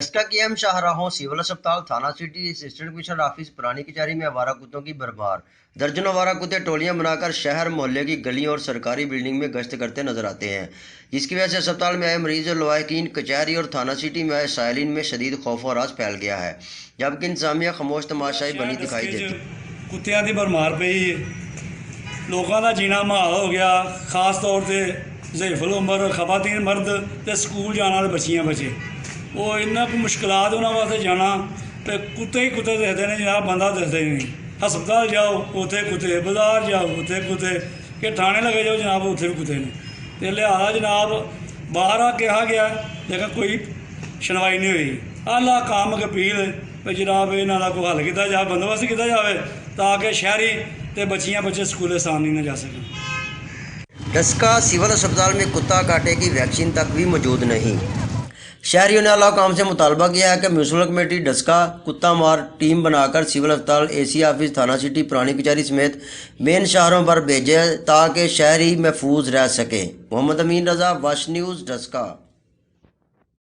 डस्का के M शाहराहों civil अस्पताल थाना सिटी असिस्टेंट कमिश्नर ऑफिस पुरानी कचहरी में आवारा कुत्तों की भरमार। दर्जनों आवारा कुत्ते टोलियां बनाकर शहर मोहल्ले की गलियों और सरकारी बिल्डिंग में गश्त करते नजर आते हैं, जिसकी वजह से अस्पताल में आए मरीज और लवाहिकीन, कचहरी और थाना सिटी में आए साइलिन में शदीद खौफ और राज फैल गया है, जबकि इंतजामिया खामोश तमाशाई बनी दिखाई देती। कुत्तियां की भरमार पई, लोगों का जीना महाल हो गया। खास तौर पर ज़ैफुल उमर खवातीन मर्द तो स्कूल जाने वाले बच्चियां बचे, वो इन्ना मुश्किलात उन्होंने वास्ते जाना। तो कुत्ते ही कुत्ते दिखते हैं जनाब, बंदा दिखते ही नहीं। हस्पताल जाओ उत्थे कुत्ते, बाजार जाओ उत्थे कुत्ते, कि थाने लगे जाओ जनाब उत्थे भी कुत्ते ने। तो लिहाजा जनाब बाहर आ कहा गया लेकिन कोई सुनवाई नहीं हुई। आला काम अपील भी जनाब इन्हों का कोई हल किया जाए, बंदोबस्त किया जाए ताकि शहरी तो बच्चियां बच्चे स्कूल आसानी न जा सकें। डस्का सिविल अस्पताल में कुत्ता काटे की वैक्सीन तक भी मौजूद नहीं। शहरियों ने आला काम से मुतालबा किया है कि म्यूनसिपल कमेटी डस्का कुत्ता मार टीम बनाकर सिविल अस्पताल, एसी ऑफिस, थाना सिटी, पुरानी कचहरी समेत मेन शहरों पर भेजे ताकि शहरी महफूज रह सके। मोहम्मद अमीन रजा, वश न्यूज़, डस्का।